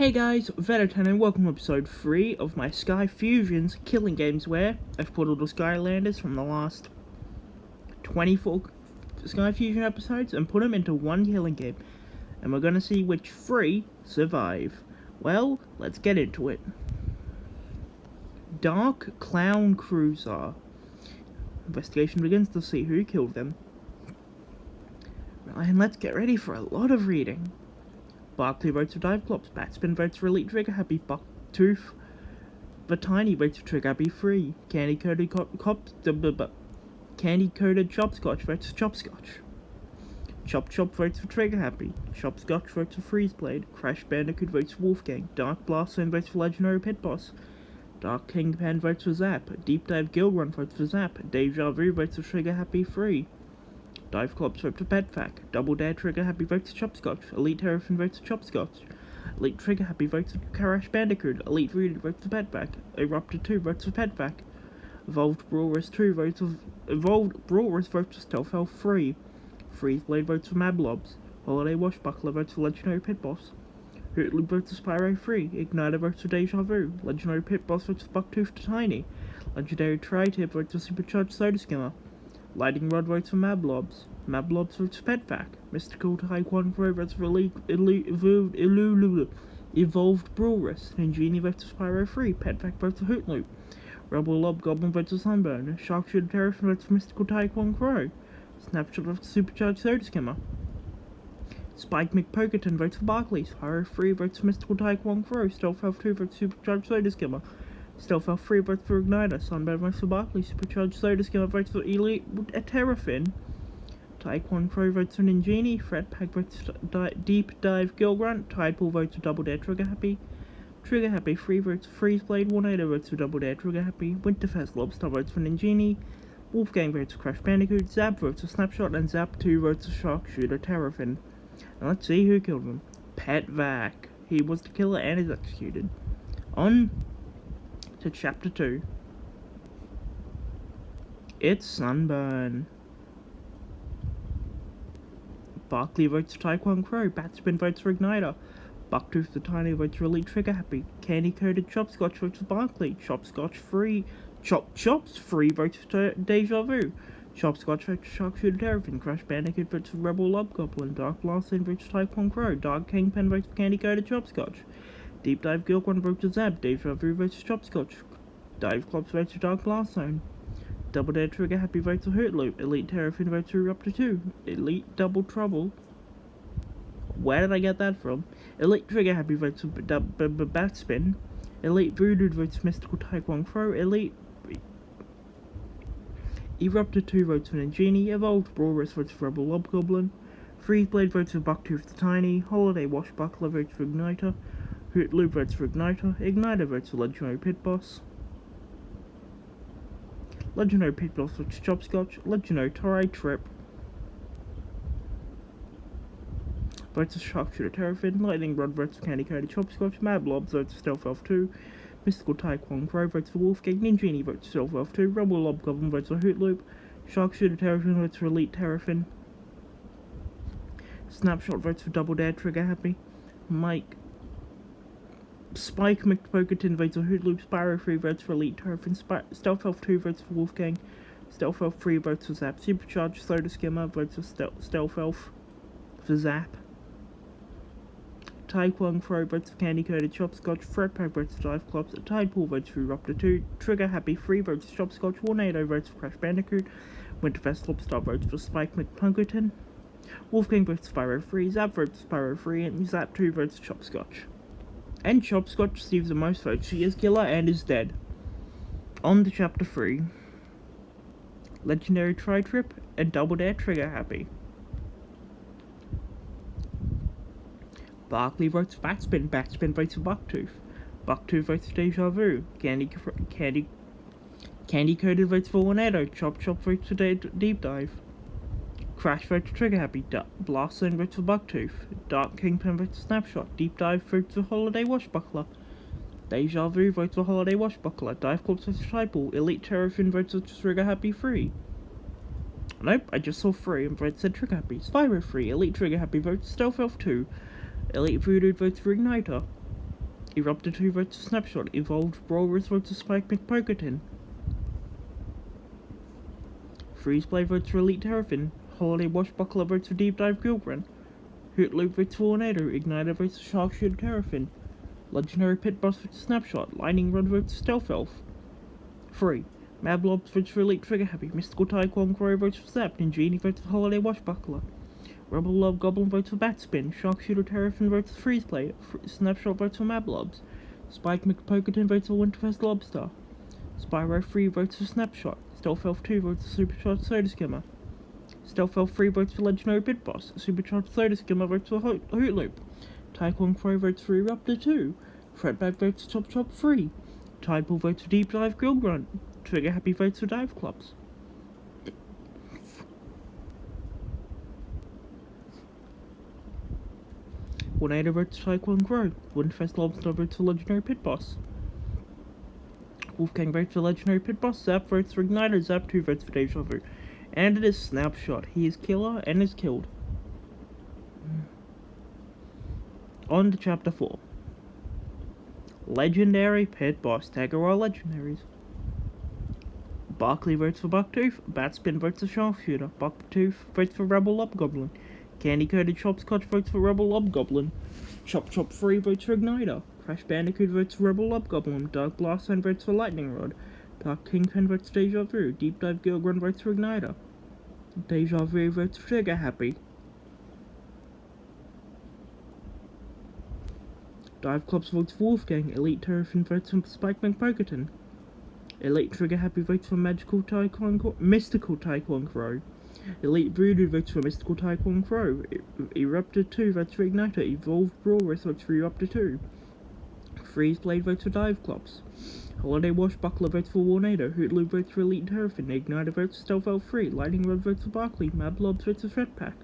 Hey guys, Veteran and welcome to episode 3 of my Skyfusions killing games where I've put all the Skylanders from the last 24 Skyfusion episodes and put them into one killing game. And we're gonna see which 3 survive. Well, let's get into it. Dark Clown Cruiser. Investigation begins to see who killed them. And let's get ready for a lot of reading. Barkley votes for Diveclops, Batspin votes for Elite Trigger Happy, Bucktooth for Tiny votes for Trigger Happy Free, Candy Coated Chopscotch votes for Chopscotch, Chop Chop votes for Trigger Happy, Chopscotch votes for Freeze Blade, Crash Bandicoot votes for Wolfgang, Dark Blast Zone votes for Legendary Pit Boss, Dark Kingpan votes for Zap, Deep Dive Gilrun votes for Zap, Deja Vu votes for Trigger Happy Free, Diveclops votes for Petfac, Double Dare Trigger Happy votes for Chopscotch, Elite Terrapin votes for Chopscotch, Elite Trigger Happy votes for Crash Bandicoot, Elite Voodoo votes for Petfac, Eruptor 2 votes for Petfac, Evolved Brawlers votes for Stealth Elf 3, Freeze Blade votes for Mablobs, Holiday Washbuckler votes for Legendary Pit Boss, Hootloop votes for Spyro 3, Igniter votes for Deja Vu, Legendary Pit Boss votes for Bucktooth to Tiny, Legendary Tri-Tip votes for Supercharged Soda Skimmer, Lightning Rod votes for Mablobs, Mablobs votes for Petfac, Mystical Taekwondo votes for Evolved Brawlers, Ninjini votes for Spyro 3, Petfac votes for Hootloop, Rebel Lob Goblin votes for Sunburn, Sharkshooter Terrapin votes for Mystical Taekwondo, Snapshot votes for Supercharged Soda Skimmer, Spike McPokerton votes for Barkley, Spyro 3 votes for Mystical Taekwondo, Stealth Elf 2 votes for Supercharged Soda Skimmer, Stealth Elf 3 votes for Igniter, Sunburn votes for Barkley, Supercharged Soda Skimmer votes for Elite Terrapin, Taekwondo votes for Ninjini, Fredpack votes for Deep Dive Gilgrunt, Tidepool votes for Double Dare Trigger Happy, Trigger Happy 3 votes for Freeze Blade, Tornado votes for Double Dare Trigger Happy, Winterfest Lobster votes for Ninjini, Wolfgang votes for Crash Bandicoot, Zap votes for Snapshot, and Zap 2 votes for Sharkshooter Terrapin. Now let's see who killed him. Petvac. He was the killer and is executed. On to Chapter 2. It's Sunburn. Barkley votes for Taekwondo, Batspin votes for Igniter, Bucktooth the Tiny votes for Elite Trigger Happy, Candy Coated Chopscotch votes for Barkley, Chops Free votes for Deja Vu, Chopscotch votes for Sharkshooter Terrapin, Crash Bandicoot votes for Rebel Lob Goblin, Dark Blast Zone votes for Taekwondo, Dark Kingpin votes for Candy Coated Chopscotch, Deep Dive Gilgrunt votes for Zap, Deja Vu votes for Chopscotch, Diveclops votes for Dark Blast Zone, Double Dare Trigger Happy votes for Hootloop, Elite Terrapin votes for Eruptor 2, Elite Double Trouble. Where did I get that from? Elite Trigger Happy votes for Batspin, Elite Voodoo votes for Mystical Taekwondo, Elite Eruptor 2 votes for Ninjini, Evolved Brawlers votes for Rebel Lob Goblin, Freeze Blade votes for Bucktooth the Tiny, Holiday Washbuckler votes for Igniter, Hootloop votes for Igniter, Igniter votes for Legendary Pit Boss, Legendary Pit Boss votes for Chopscotch, Legendary Tri-Trip votes for Sharkshooter Terrapin, Lightning Rod votes for Candy Coated Chopscotch, Mablobs votes for Stealth Elf 2, Mystical Taekwondo votes for Wolfgang, Ninjini votes for Stealth Elf 2, Rebel Lob Goblin votes for Hootloop, Sharkshooter Terrapin votes for Elite Terrapin, Snapshot votes for Double Dare Trigger Happy, Spike McPokerton votes for Hootloop, Spyro 3 votes for Elite Terrapin, Stealth Elf 2 votes for Wolfgang, Stealth Elf 3 votes for Zap, Supercharged Soda Skimmer votes for Stealth Elf for Zap, Taekwondo votes for Candy Coated Chopscotch, Fredpack votes for Diveclops, Tidepool votes for Eruptor 2, Trigger Happy 3 votes for Chopscotch, Tornado votes for Crash Bandicoot, Winterfest Lobster votes for Spike McPokerton, Wolfgang votes for Spyro 3, Zap votes for Spyro 3, and Zap 2 votes for Chopscotch. And Chopscotch receives the most votes. She is killer and is dead. On to Chapter 3. Legendary Tri-Trip and Double Dare Trigger Happy. Barkley votes for Batspin, Batspin votes for Bucktooth, Bucktooth votes for Deja Vu, Candy Coated votes for Tornado, Chop votes for Deep Dive, Crash votes for Trigger Happy, Blast Zone votes for Bucktooth, Dark Kingpin votes for Snapshot, Deep Dive votes for Holiday Washbuckler, Deja Vu votes for Holiday Washbuckler, Diveclops votes for Tidepool, Elite Terrapin votes for Trigger Happy 3. Nope, I just saw 3 and Fred said Trigger Happy. Spyro 3, Elite Trigger Happy votes for Stealth Elf 2, Elite Voodoo votes for Igniter, Erupted 2 votes for Snapshot. Evolved Brawlers votes for Spike McPokerton. Freeze Blade votes for Elite Terrafin. Holiday Washbuckler votes for Deep Dive Gilgren. Hootloop votes for Tornado. Igniter votes for Sharpshooter Terrafin. Legendary Pit Boss votes for Snapshot. Lightning Rod votes for Stealth Elf. 3. Mablobs votes for Elite Trigger Happy. Mystical Taekwon Crow votes for Zap. Ninjini votes for Holiday Washbuckler. Rebel Love Goblin votes for Batspin. Sharpshooter Terrafin votes for Freeze Blade. Snapshot votes for Mablobs. Spike McPokerton votes for Winterfest Lobster. Spyro 3 votes for Snapshot. Stealth Elf 2 votes for Supercharged Soda Skimmer. Stealth Elf 3 votes for Legendary Pit Boss. Supercharged Soda Skimmer votes for Hootloop. Taekwon Crow votes for Eruptor 2. Fretback votes for Chop 3. Tideball votes for Deep Dive Grill Grunt. Trigger Happy votes for Dive Clubs. Tornado votes for Taekwon Crow. Winterfest Lobster votes for Legendary Pit Boss. Wolfgang votes for Legendary Pit Boss. Zap votes for Igniter. Zap 2 votes for Deja Vu. And it is Snapshot. He is killer and is killed. On to Chapter 4. Legendary Pit Boss. Tag are all legendaries. Barkley votes for Bucktooth. Batspin votes for Sharpshooter. Bucktooth votes for Rebel Lobgoblin. Candy Coated Chopscotch votes for Rebel Lobgoblin. Chop 3 votes for Igniter. Crash Bandicoot votes for Rebel Lobgoblin. Dark Blast Zone votes for Lightning Rod. Dark Kingpin votes for Deja Vu. Deep Dive Gilgren votes for Igniter. Deja Vu votes for Trigger Happy. Dive Clubs votes for Wolfgang. Elite Terrafin votes for Spike McPokerton. Elite Trigger Happy votes for Mystical Taekwon Crow. Elite Voodoo votes for Mystical Taekwon Crow. Eruptor 2 votes for Igniter. Evolved Brawlers votes for Eruptor 2. Freeze Blade votes for Dive Clubs. Holiday Washbuckler votes for Tornado. Hootloop votes for Elite Terrafin. Igniter votes for Stealth Elf 3. Lightning Rod votes for Barkley. Mablobs votes for Fretpack.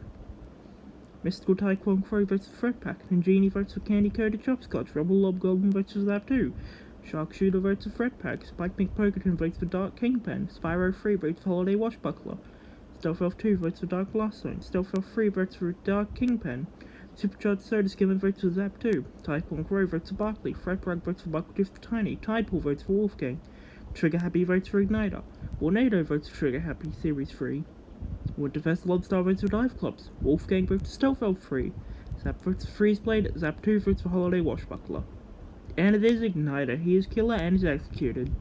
Mystical Taekwon Crow votes for Fretpack. Ninjini votes for Candy Coated Chopscotch. Rebel Lobgoblin votes for Zap 2. Sharpshooter votes for Fretpack. Spike McPokerton votes for Dark Kingpin. Spyro 3 votes for Holiday Washbuckler. Stealth Elf 2 votes for Dark Blast Zone. Stealth Elf 3 votes for Dark Kingpin. Supercharged Soda Skimmer votes for Zap 2. Taekwon Crow votes for Barkley. Fretpack votes for Bucktooth for Tiny. Tideball votes for Wolfgang. Trigger Happy votes for Igniter. Tornado votes for Trigger Happy Series 3. Winterfest Lobster votes for Dive Clubs. Wolfgang votes for Stealth Elf 3. Zap votes for Freeze Blade. Zap 2 votes for Holiday Washbuckler. And it is Igniter. He is killer and is executed.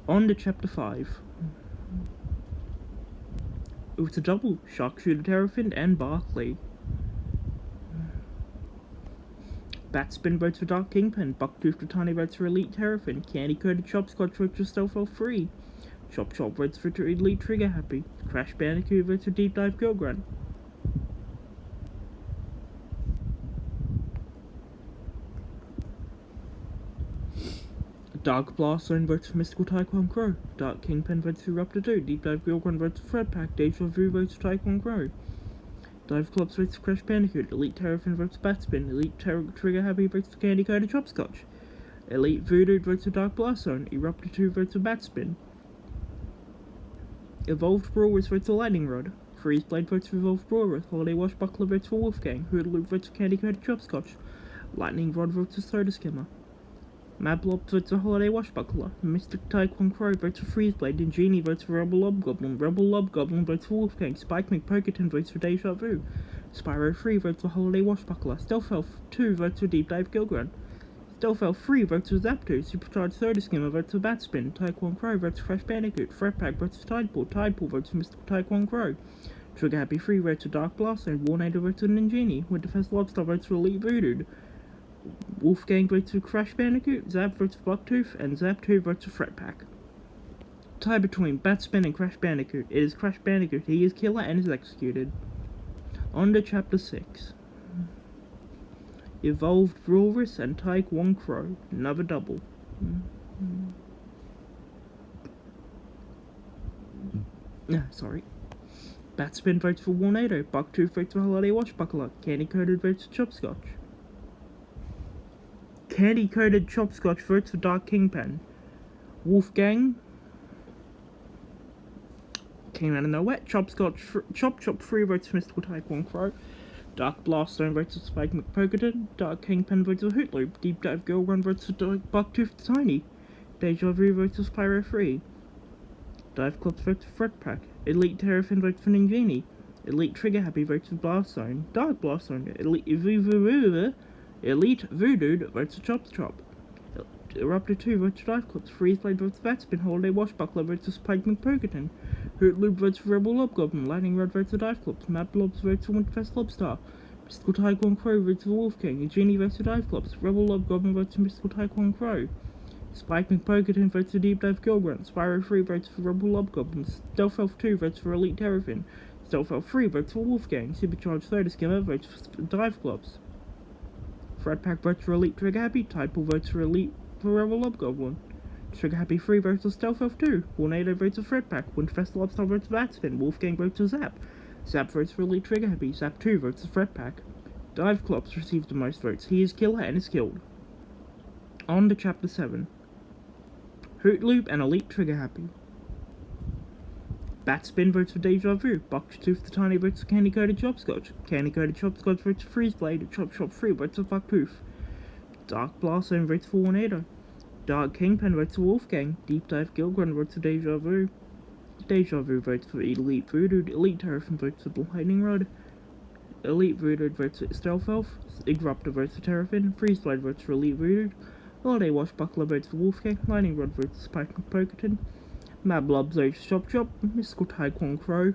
On to Chapter 5. It was a double. Sharpshooter Terrafin and Barkley. Batspin votes for Dark Kingpin. Bucktooth for Tiny votes for Elite Terrafin. Candy Coated Chopscotch votes for Stealth Elf 3. Chop votes for Elite Trigger Happy. Crash Bandicoot votes for Deep Dive Gilgren. Dark Blast Zone votes for Mystical Taekwon Crow. Dark Kingpin votes for Eruptor 2. Deep Dive Gilgren votes for Fretpack. Deja Vu votes for Taekwon Crow. Dive Clubs votes for Crash Bandicoot. Elite Terrafin votes for Batspin. Elite Trigger Happy votes for Candy Coated Chopscotch. Elite Voodoo votes for Dark Blast Zone. Eruptor 2 votes for Batspin. Evolved Brawlers votes for Lightning Rod. Freeze Blade votes for Evolved Brawlers. Holiday Washbuckler votes for Wolfgang. Hoodloop votes for Candy Coated Chopscotch. Lightning Rod votes for Soda Skimmer. Mablobs votes for Holiday Washbuckler. Mystic Taekwon Crow votes for Freeze Blade. Ninjini votes for Rebel Lobgoblin. Rebel Lobgoblin votes for Wolfgang. Spike McPokerton votes for Deja Vu. Spyro 3 votes for Holiday Washbuckler. Stealth Elf 2 votes for Deep Dive Gilgren. Stealth Elf 3 votes for Zap 2. Supercharged Soda Skimmer votes for Batspin. Taekwon Crow votes for Crash Bandicoot. Fretpack votes for Tideball. Tideball votes for Mystical Taekwon Crow. Trigger Happy 3 votes for Dark Blast and Tornado votes for Ninjini. Winterfest Lobster votes for Elite Voodoo. Wolfgang votes for Crash Bandicoot. Zap votes for Bucktooth. And Zap 2 votes for Fretpack. Tie between Batspin and Crash Bandicoot. It is Crash Bandicoot. He is killer and is executed. On to Chapter 6. Evolved Walrus and Taekwon Crow. Another double. Sorry. Batspin votes for Tornado. Bucktooth votes for Holiday Washbuckler. Candy Coated votes for Chopscotch. Candy Coated Chopscotch votes for Dark Kingpin. Wolfgang came out of nowhere. Chop 3 votes for Mystical Taekwon Crow. Dark Blaststone votes for Spike McPokerton. Dark Kingpin votes for Hootloop. Deep Dive Girlrun votes for Bucktooth the Tiny. Deja Vu votes for Spyro 3. Dive Clubs votes for Fredpack. Elite Terrafin votes for Ninjini. Elite Trigger Happy votes for Blast Zone. Dark Blast Zone. Elite Voodoo votes for Chop Chop. Eruptor 2 votes for Dive Clubs. Freeze Blade votes for Vatspin. Holiday Washbuckler votes for Spike McPokerton. Hootloop votes for Rebel Lobgoblin. Lightning Rod votes for Dive Clubs. Mad Blobs votes for Winterfest Lobstar. Mystical Taekwon Crow votes for Wolf King. Eugenie votes for Dive Clubs. Rebel Lobgoblin votes for Mystical Taekwon Crow. Spike McPokerton votes for Deep Dive Gilgrunt. Spyro 3 votes for Rebel Lobgoblin. Stealth Elf 2 votes for Elite Terrafin. Stealth Elf 3 votes for Wolfgang. Supercharged Soda Skimmer votes for Dive Clubs. Fredpack votes for Elite Trigger Happy. Tidepool votes for Rebel Lobgoblin. Trigger Happy 3 votes for Stealth Elf 2. Tornado votes for Fredpack. Winterfest Lobstar votes for Vatspin. Wolfgang votes for Zap. Zap votes for Elite Trigger Happy. Zap 2 votes for Fredpack. Dive Clubs receives the most votes. He is killer and is killed. On to Chapter 7. Hootloop and Elite Trigger Happy. Batspin votes for Deja Vu. Bucktooth the Tiny votes for Candy Coated Chopscotch. Candy Coated Chopscotch votes for Freeze Blade. Chop Chop 3 votes for Bucktooth. Dark Blast Zone votes for Tornado. Dark Kingpin votes for Wolfgang. Deep Dive Gilgrunt votes for Deja Vu. Deja Vu votes for Elite Voodoo. Elite Terrafin votes for Lightning Rod. Elite Voodoo votes for Stealth Elf. Eruptor votes for Terrafin. Freeze Blade votes for Elite Voodoo. Holiday Washbuckler votes for Wolfgang. Lightning Rod votes for Spike McPokerton. Mad Blob votes for Chop Chop. Mystical Taekwon Crow.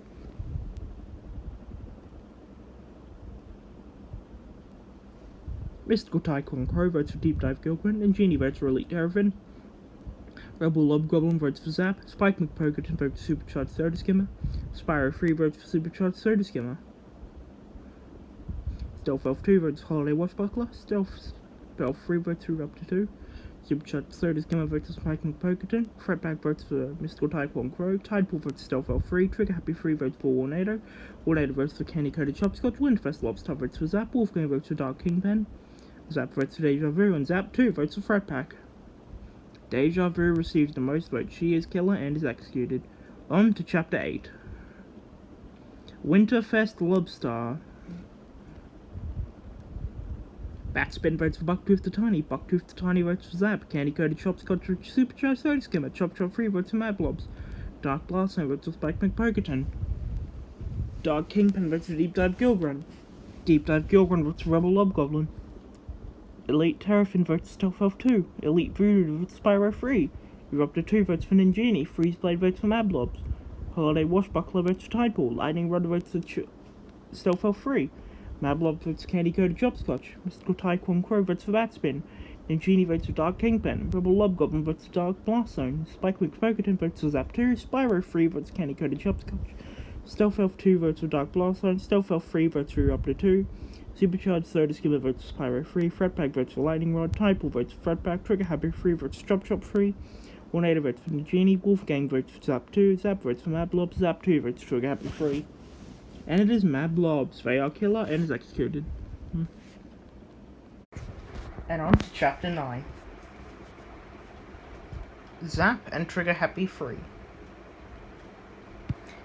Mystical Taekwon Crow votes for Deep Dive Gilgrunt. And Genie votes for Elite Terrafin. Rebel Lobgoblin votes for Zap. Spike McPokerton votes for Supercharged Soda Skimmer. Spyro 3 votes for Supercharged Soda Skimmer. Stealth Elf 2 votes for Holiday Washbuckler. Stealth Elf 3 votes for Eruptor 2. Supercharged Soda Skimmer votes for Spike McPokerton. Fredpack votes for Mystical Taekwon Crow. Tidepool votes for Stealth Elf 3. Trigger Happy 3 votes for Tornado. Tornado votes for Candy Coated Chopscotch. Winterfest Lobstar votes for Zap. Wolfgang votes for Dark Kingpin. Zap votes for Deja Vu. And Zap 2 votes for Fredpack. Deja Vu receives the most votes. She is killer and is executed. On to Chapter 8. Winterfest Lobstar. Batspin votes for Bucktooth the Tiny. Bucktooth the Tiny votes for Zap. Candy Coated Chopscotch for Supercharged Soda Skimmer. Chop Chop 3 votes for Mad Blobs. Dark Blast Zone votes for Spike McPokerton. Dark Kingpin votes for Deep Dive Gilgrunt. Deep Dive Gilgrunt votes for Rebel Lobgoblin. Elite Terrafin votes for Stealth Elf 2. Elite Voodoo votes for Spyro 3. Eruptor 2 votes for Ninjini. Freeze Blade votes for Mad Blobs. Holiday Washbuckler votes for Tidepool. Lightning Rod votes for Stealth Elf 3. Mad Blobs votes for Candy Coated Chopscotch. Mystical Taekwon Crow votes for Vatspin. Ninjini votes for Dark Kingpin. Rebel Lobgoblin votes for Dark Blast Zone. Spike McPokerton votes for Zap 2. Spyro 3 votes for Candy Coated Chopscotch. Stealth Elf 2 votes for Dark Blast Zone. Stealth Elf 3 votes for Eruptor 2. Supercharged Soda Skimmer votes for Spyro 3. Fredpack votes for Lightning Rod. Tidepool votes for Fredpack. Trigger Happy 3 votes for Chop Chop 3. Tornado votes for Ninjini. Wolfgang votes for Zap 2. Zap votes for Mad Blobs. Zap 2 votes for Trigger Happy 3. And it is Mad Blobs. They are killer and is executed. And on to Chapter 9. Zap and Trigger Happy 3.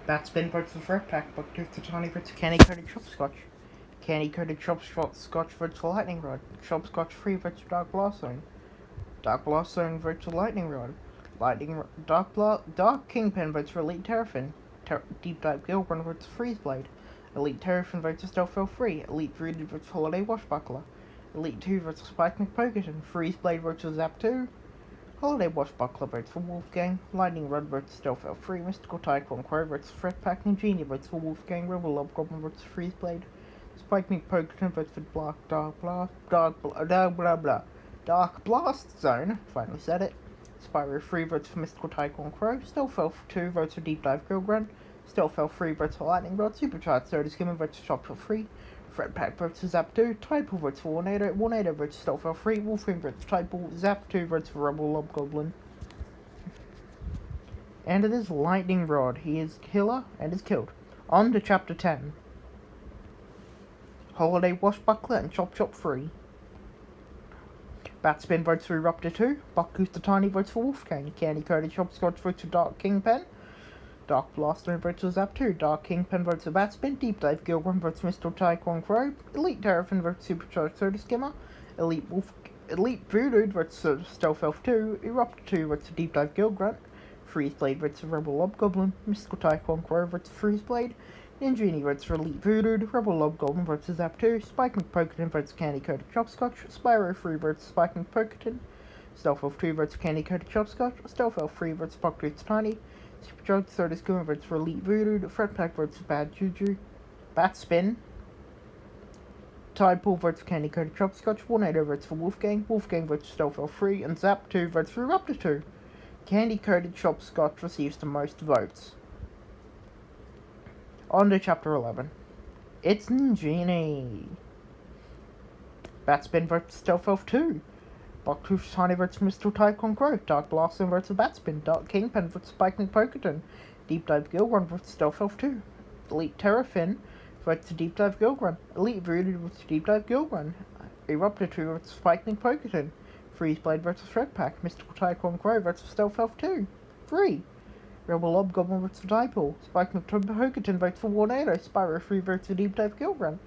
Batspin votes for Fredpack. Bucktooth the Tiny votes for Candy Coated Chopscotch. Candy Coated Chopscotch votes for Lightning Rod. Chopscotch 3 votes for Dark Blast Zone. Dark Blast Zone votes for Lightning Rod. Dark Kingpin votes for Elite Terrafin. Deep Dive Gilgrunt votes for Freeze Blade. Elite Terrafin votes for Stealth Elf 3. Elite Voodoo votes for Holiday Washbuckler. Elite 2 votes for Spike McPokerton. Freeze Blade votes for Zap 2. Holiday Washbuckler votes for Wolfgang. Lightning Rod votes for Stealth Elf 3. Mystical Taekwon Crow votes for Fredpack. Ninjini votes for Wolfgang. Rebel Lobgoblin votes for Freeze Blade. Spike McPokerton votes for Dark Blast Zone. Finally said it. Spyro 3 votes for Mystical Taekwon Crow. Stealth Elf 2 votes for Deep Dive Gilgrunt. Stealth Elf 3 votes for Lightning Rod. Supercharged Soda Skimmer votes for Chop Chop 3. Fredpack votes for Zap 2. Tidepool votes for Tornado. Tornado votes for Stealth Elf 3. Wolfgang votes for Tidepool. Zap 2 votes for Rebel Lobgoblin. And it is Lightning Rod. He is killer and is killed. On to Chapter 10. Holiday Washbuckler and Chop Chop 3. Batspin votes for Eruptor 2. Bucktooth the Tiny votes for Wolfgang. Candy Coated Chopscotch votes for Dark Kingpin. Dark Blaster versus Zap 2, Dark Kingpin versus Batspin, Deep Dive Gilgrim versus Mr. Tyquan Crow, Elite Terrafin versus Supercharged Soda Skimmer, Elite Voodoo versus Stealth Elf 2, Erupt 2 versus Deep Dive Gilgrunt, Freeze Blade versus Rebel Lobgoblin, Mystical Tyquan Crow versus Freeze Blade, Ninjini versus Elite Voodoo, Rebel Lobgoblin versus Zap 2, Spike McPoketon versus Candy Coated Chopscotch, Spyro 3 versus Spike McPoketon, Stealth Elf 2 versus Candy Coated Chopscotch, Stealth Elf 3 versus Bucktooth Tiny, Supercharged Soda Skimmer versus Elite Voodoo, Fred Pack versus Bad Juju, Batspin, Tide Pool versus Candy Coated Chopscotch, Tornado versus Wolfgang versus Stealth Elf 3, and Zap 2 versus Raptor 2. Candy Coated Chopscotch receives the most votes. On to Chapter 11. It's Ninjini. Batspin versus Stealth Elf 2. Bucktooth Tiny versus Mr. Tyquan Crow, Dark Blaster versus Batspin, Dark Kingpin versus Spike McPoketon, Deep Dive Gilgrunt versus Stealth Elf 2, Elite Terrafin versus Deep Dive Gilgrunt, Elite Voodoo versus Deep Dive Gilgrunt, Eruptor 2 versus Spike McPoketon, Freeze Blade versus Fred Pack, Mystical Tyquan Crow versus Stealth Elf 2, 3, Rebel Lobgoblin versus Dipool, Spike McPoketon versus Tornado, Spyro 3 versus Deep Dive Gilgrunt,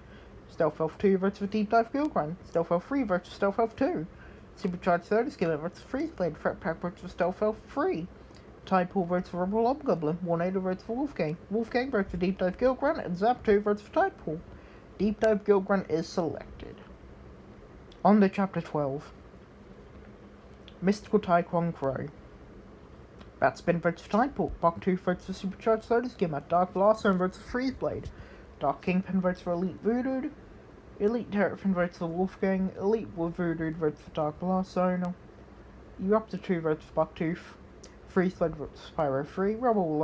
Stealth Elf 2 versus Deep Dive Gilgrunt, Stealth Elf 3 versus Stealth Elf 2, Supercharged Soda Skimmer versus Freeze Blade, Fret Pack versus Stealth Elf 3, Tide Pool versus Rebel Lobgoblin, Tornado versus Wolfgang versus Deep Dive Gilgrunt, and Zap 2 versus Tide Pool. Deep Dive Gilgrunt is selected. On to Chapter 12. Mystical Tyquan Crow. Batspin versus Tide Pool, Bucktooth versus Supercharged Soda Skimmer, Dark Blaster versus Freeze Blade, Dark Kingpin versus Elite Voodoo, Elite Terrafin versus Wolfgang, Elite Voodoo versus Dark Blast Zone, Eruptor 2 versus Bucktooth, Freeze Blade versus Spyro 3, Rebel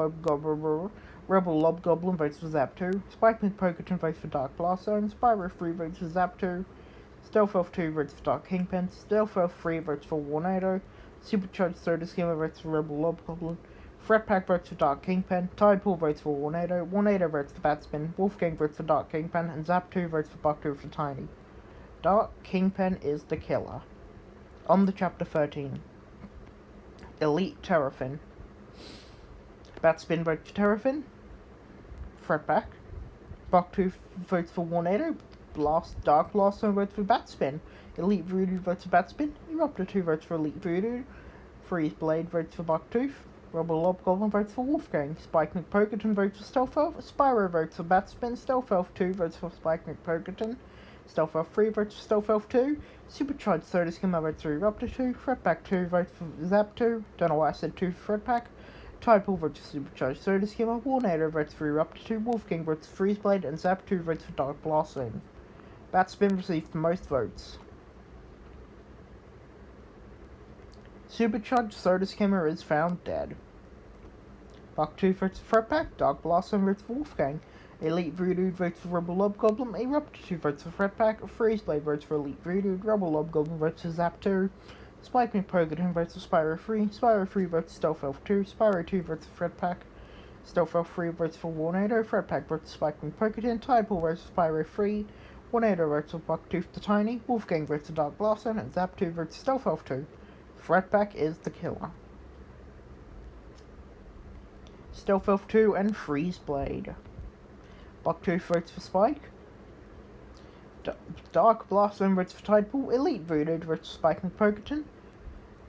Lobgoblin versus Zap 2, Spike McPoketon versus Dark Blast Zone, Spyro 3 versus Zap 2, Stealth Elf 2 versus Dark Kingpin, Stealth Elf 3 versus Tornado, Supercharged Soda Skimmer versus Rebel Lobgoblin, Fret Pack versus Dark Kingpin, Tide Pool versus Tornado versus Batspin, Wolfgang versus Dark Kingpin, and Zap 2 versus Bucktooth the Tiny. Dark Kingpin is the killer. On to Chapter 13. Elite Terrafin. Batspin versus Terrafin, Fret Pack, Bucktooth votes for Tornado, Dark Blaster votes for Batspin, Elite Voodoo votes for Batspin, Eruptor 2 votes for Elite Voodoo, Freeze Blade votes for Bucktooth, Rebel Lobgoblin votes for Wolfgang, Spike McPoketon votes for Stealth Elf, Spyro votes for Batspin, Stealth Elf 2 votes for Spike McPoketon, Stealth Elf 3 votes for Stealth Elf 2, Supercharged Soda Skimmer votes for Eruptor 2, Fretpack 2 votes for Zap 2, don't know why I said 2 for Fretpack, Tide Pool votes for Supercharged Soda Skimmer, Tornado votes for Eruptor 2, Wolfgang votes for Freeze Blade, and Zap 2 votes for Dark Blast Zone. Batspin received the most votes. Supercharged Soda Skimmer is found dead. Bucktooth votes for Fretpack, Dark Blossom votes for Wolfgang, Elite Voodoo votes for Rebel Lobgoblin, Eruptor 2 votes for Fretpack, Freeze Blade votes for Elite Voodoo, Rebel Lobgoblin votes for Zap 2, Spike McPoketon votes for Spyro 3, Spyro 3 votes for Stealth Elf 2, Spyro 2 votes for Fretpack, Stealth Elf 3 votes for Tornado, Fretpack votes for Spike McPoketon, Tide Pool votes for Spyro 3, Tornado votes for Bucktooth the Tiny, Wolfgang votes for Dark Blossom, and Zap 2 votes for Stealth Elf 2. Fretpack is the killer. Stealth Elf 2 and Freeze Blade. Bucktooth votes for Spike. Dark Blossom votes for Tide Pool, Elite Voodoo votes for Spike McPoketon,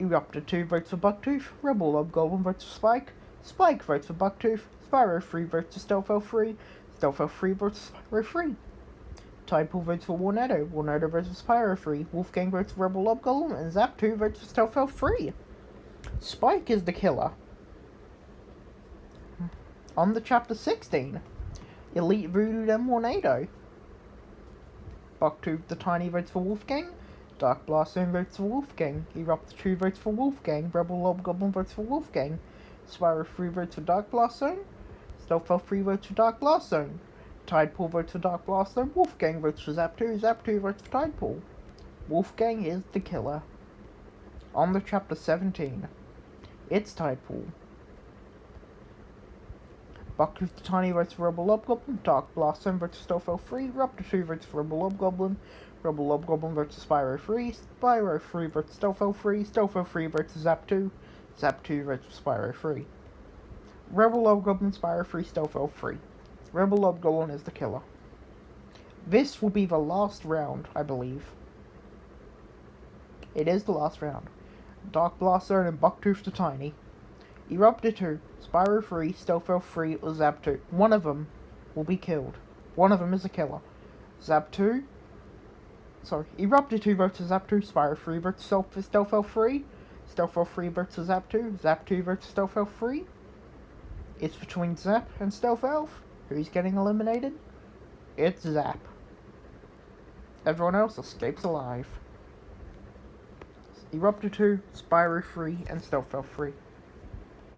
Eruptor 2 votes for Bucktooth, Rebel Lobgoblin votes for Spike, Spike votes for Bucktooth, Spyro 3 votes for Stealth Elf 3, Stealth Elf 3 votes for Spyro 3. Tide Pool votes for Tornado votes for Spyro 3, Wolfgang votes for Rebel Lobgoblin, and Zap 2 votes for Stealth Elf 3. Spike is the killer. On to Chapter 16. Elite Voodoo and Tornado. Bucktooth the Tiny votes for Wolfgang, Dark Blaster votes for Wolfgang, Eruptor 2 votes for Wolfgang, Rebel Lobgoblin votes for Wolfgang, Spyro 3 votes for Dark Blast Zone, Stealth Elf 3 votes for Dark Blast Zone, Tide Pool votes for Dark Blast Zone, Wolfgang votes for Zap 2 votes for Tide Pool. Wolfgang is the killer. On to Chapter 17. It's Tide Pool. Bucktooth the Tiny votes for Rebel Lobgoblin, Dark Blast Zone votes for Stealth Elf 3, Raptor 2 votes for Rebel Lobgoblin votes for Spyro 3, Spyro 3 votes for Stealth Elf 3 votes for Zap 2 votes for Spyro 3. Rebel Hobgoblin, Spyro free, Stealth Elf free. Rebel Hobgoblin is the killer. This will be the last round, I believe. It is the last round. Dark Blaster and Bucktooth the Tiny. Eruptor 2, Spyro free, Stealth Elf free, or Zap 2. One of them will be killed. One of them is a killer. Zap 2. Sorry, Eruptor 2 versus Zap 2, Spyro free versus Stealth Elf free. Stealth Elf free versus Zap 2, Zap 2 versus Stealth Elf free. It's between Zap and Stealth Elf. Who's getting eliminated? It's Zap. Everyone else escapes alive. Eruptor 2, Spyro free, and Stealth Elf free.